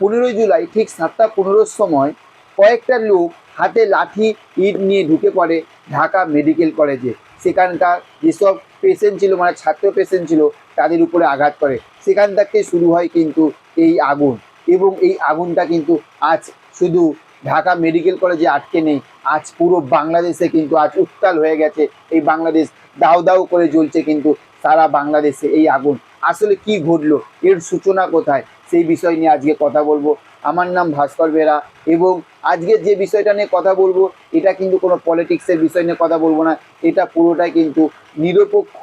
15 জুলাই ঠিক 7টা 15-র সময় কয়েকটা লোক হাতে লাঠি ইট নিয়ে ঢুকে পড়ে ঢাকা মেডিকেল কলেজে। সেখানকার যেসব পেশেন্ট ছিল, মানে ছাত্র পেশেন্ট ছিল, তাদের উপরে আঘাত করে। সেখান থেকে শুরু হয় কিন্তু এই আগুন, এবং এই আগুনটা কিন্তু আজ শুধু ঢাকা মেডিকেল কলেজে আটকে নেই, আজ পুরো বাংলাদেশে কিন্তু আজ উত্তাল হয়ে গেছে। এই বাংলাদেশ দাউ দাউ করে জ্বলছে কিন্তু সারা বাংলাদেশে এই আগুন। আসলে কি ঘটলো, এর সূচনা কোথায়, সেই বিষয় নিয়ে আজকে কথা বলবো। আমার নাম ভাস্কর বেরা, এবং আজকে যে বিষয়টা নিয়ে কথা বলবো এটা কিন্তু কোনো পলিটিক্সের বিষয় নিয়ে কথা বলবো না। এটা পুরোটাই কিন্তু নিরপেক্ষ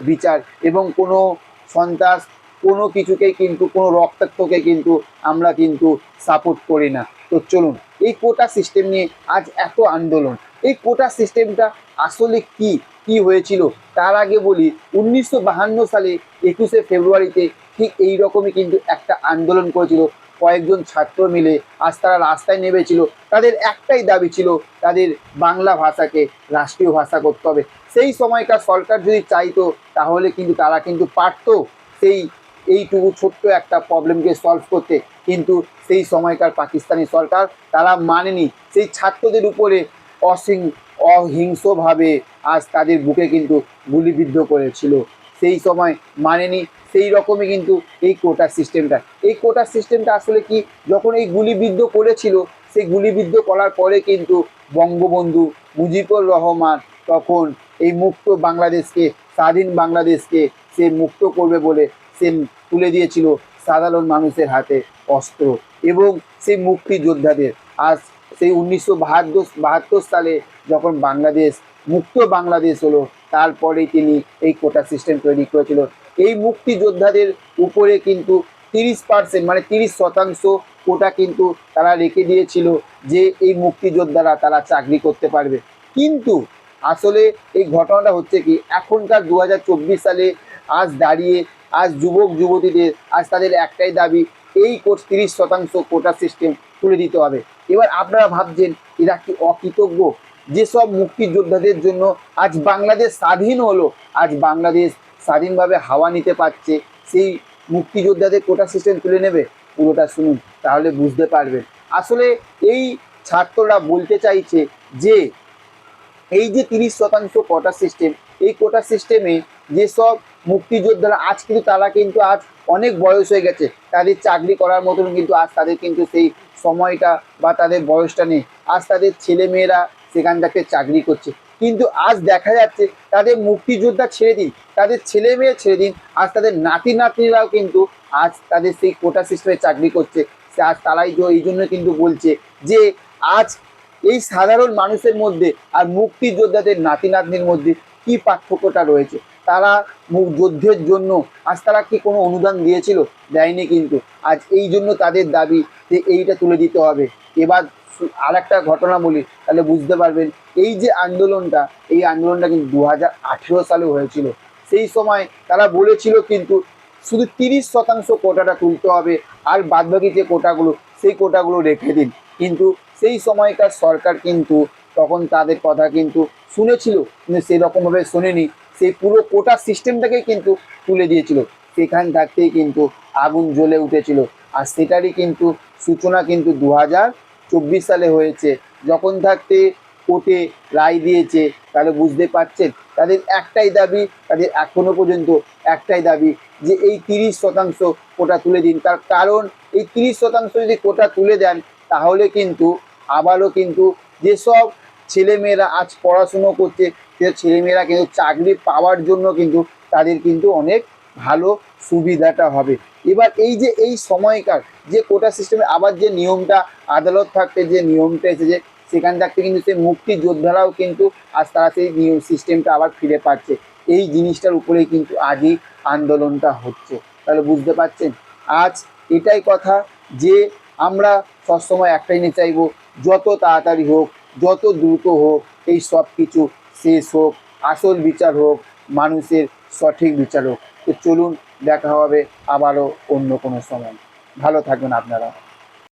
বিচার, এবং কোনো সন্ত্রাস, কোনো কিছুকেই কিন্তু, কোনো রক্তাক্তকে কিন্তু আমরা কিন্তু সাপোর্ট করি না। তো চলুন, এই কোটা সিস্টেম নিয়ে আজ এত আন্দোলন, এই কোটা সিস্টেমটা আসলে কি হয়েছিল তার আগে বলি। 1952 সালে 21শে ফেব্রুয়ারিতে ঠিক এই রকমই কিন্তু একটা আন্দোলন করেছিল কয়েকজন ছাত্র মিলে। আজ তারা রাস্তায় নেমেছিল, তাদের একটাই দাবি ছিল, তাদের বাংলা ভাষাকে রাষ্ট্রীয় ভাষা করতে হবে। সেই সময়কার সরকার যদি চাইতো তাহলে কিন্তু তারা কিন্তু পারতো সেই এইটুকু ছোট্ট একটা প্রবলেমকে সলভ করতে, কিন্তু সেই সময়কার পাকিস্তানি সরকার তারা মানেনি। সেই ছাত্রদের উপরে অহিংসভাবে আজ তাদের বুকে কিন্তু গুলিবিদ্ধ করেছিল, সেই সময় মানেনি। সেই রকমই কিন্তু এই কোটা সিস্টেমটা, এই কোটা সিস্টেমটা আসলে কি, যখন এই গুলিবিদ্ধ করেছিল, সেই গুলিবিদ্ধ করার পরে কিন্তু বঙ্গবন্ধু মুজিবুর রহমান তখন এই মুক্ত বাংলাদেশকে, স্বাধীন বাংলাদেশকে সে মুক্ত করবে বলে সে তুলে দিয়েছিল সাধারণ মানুষের হাতে অস্ত্র, এবং সেই মুক্তিযোদ্ধাদের। আজ সেই 1972 সালে যখন বাংলাদেশ মুক্ত বাংলাদেশ হলো, তারপরেই তিনি এই কোটা সিস্টেম তৈরি করেছিল। এই মুক্তিযোদ্ধাদের উপরে কিন্তু 30%, মানে 30% কোটা কিন্তু তারা রেখে দিয়েছিল যে এই মুক্তিযোদ্ধারা তারা চাকরি করতে পারবে। কিন্তু আসলে এই ঘটনাটা হচ্ছে কি, এখনকার 2024 সালে আজ দাঁড়িয়ে আজ যুবক যুবতীদের আজ তাদের একটাই দাবি, এই 30% কোটা সিস্টেম তুলে দিতে হবে। এবার আপনারা ভাবছেন এরা কি অকৃতজ্ঞ? যেসব মুক্তিযোদ্ধাদের জন্য আজ বাংলাদেশ স্বাধীন হলো, আজ বাংলাদেশ স্বাধীনভাবে হাওয়া নিতে পারছে, সেই মুক্তিযোদ্ধাদের কোটা সিস্টেম তুলে নেবে? পুরোটা শুনুন, তাহলে বুঝতে পারবেন। আসলে এই ছাত্ররা বলতে চাইছে যে এই যে 30% কোটা সিস্টেম, এই কোটা সিস্টেমে যেসব মুক্তিযোদ্ধারা আজ কিন্তু তারা কিন্তু আজ অনেক বয়স হয়ে গেছে, তাদের চাকরি করার মতন কিন্তু আজ তাদের কিন্তু সেই সময়টা বা তাদের বয়সটা নেই। আজ তাদের ছেলে মেয়েরা সেখান থেকে চাকরি করছে, কিন্তু আজ দেখা যাচ্ছে তাদের মুক্তিযোদ্ধা ছেড়ে দিন, তাদের ছেলে মেয়ে ছেড়ে দিন, আজ তাদের নাতি নাতনিরাও কিন্তু আজ তাদের সেই কোটা সিস্টেমে চাকরি করছে। আজ তারাই এই জন্য কিন্তু বলছে যে আজ এই সাধারণ মানুষের মধ্যে আর মুক্তিযোদ্ধাদের নাতি নাতনির মধ্যে কি পার্থক্যটা রয়েছে। তারা যুদ্ধের জন্য আজ তারা কি কোনো অনুদান দিয়েছিল? দেয়নি। কিন্তু আজ এই জন্য তাদের দাবি যে এইটা তুলে দিতে হবে। এবার আর একটা ঘটনা বলি, তাহলে বুঝতে পারবেন। এই যে আন্দোলনটা, এই আন্দোলনটা কিন্তু 2018 সালে হয়েছিল। সেই সময় তারা বলেছিল কিন্তু শুধু 30% কোটাটা তুলতে হবে, আর বাদবাকি যে কোটাগুলো সেই কোটাগুলো রেখে দিন। কিন্তু সেই সময়কার সরকার কিন্তু তখন তাদের কথা কিন্তু শুনেছিল, কিন্তু সেরকমভাবে শোনেনি, সেই পুরো কোটা সিস্টেমটাকে কিন্তু তুলে দিয়েছিল। সেখান থাকতেই কিন্তু আগুন জ্বলে উঠেছিল, আর সেটারই কিন্তু সূচনা কিন্তু 2024 সালে হয়েছে, যখন থাকতে কোর্টে রায় দিয়েছে। তাহলে বুঝতে পারছেন তাদের একটাই দাবি, তাদের এখনো পর্যন্ত একটাই দাবি যে এই 30% কোটা তুলে দিন। তার কারণ এই 30% যদি কোটা তুলে দেন, তাহলে কিন্তু আবারও কিন্তু যেসব ছেলেমেয়েরা আজ পড়াশুনো করছে, সে ছেলেমেয়েরা কিন্তু চাকরি পাওয়ার জন্য কিন্তু তাদের কিন্তু অনেক ভালো সুবিধাটা হবে। এবার এই যে এই সময়কার যে কোটা সিস্টেমে আবার যে নিয়মটা আদালত থাকতে যে নিয়মটা এসেছে, সেখান থাকতে কিন্তু সেই মুক্তিযোদ্ধারাও কিন্তু আজ তারা সেই নিয়ম সিস্টেমটা আবার ফিরে পাচ্ছে। এই জিনিসটার উপরেই কিন্তু আজই আন্দোলনটা হচ্ছে। তাহলে বুঝতে পারছেন, আজ এটাই কথা যে আমরা সবসময় একটাই নিয়ে চাইবো, যত তাড়াতাড়ি হোক, যত দ্রুত হোক, এই সব কিছু শেষ হোক, আসল বিচার হোক, মানুষের সঠিক বিচার হোক। তো চলুন, দেখা হবে আবারও অন্য কোনো সময়। ভালো থাকবেন আপনারা।